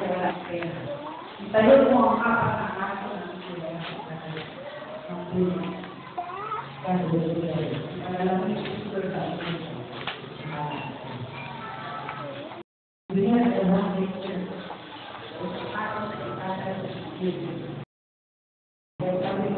wala pera. Itayo mo ang apat na aso ng sila ng puno. Kasi malalaki super sa ito. Hindi na ito lang picture. Ako sa itata sa studio. Kaya kami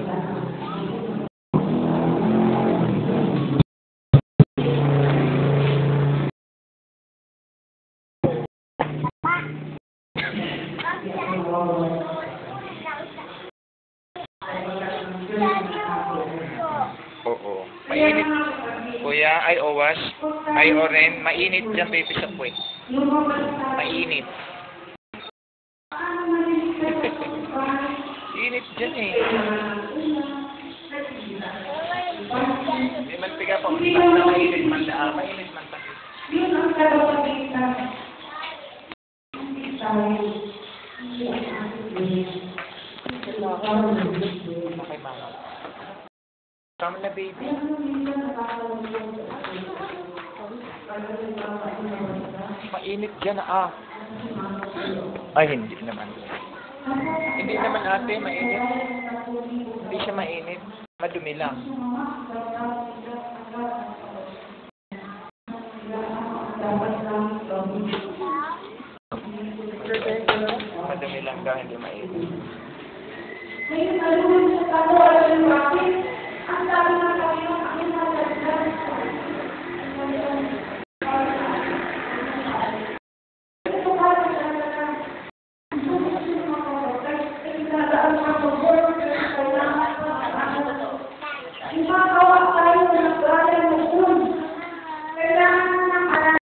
Oo. Mainit. Kuya, ay owas. Ay oren. Mainit dyan, baby sa puwet. Mainit. Init dyan eh. May mantiga pa. Mainit man daan. Mainit man tayo. yun ang kalawagita. Okay, mama. Come na, baby. Mainit dyan ah. Ay, hindi naman. Hindi naman ate, mainit. Hindi siya mainit. Madumi lang. Madumi lang daw, hindi mainit. Ang dami ng kami ng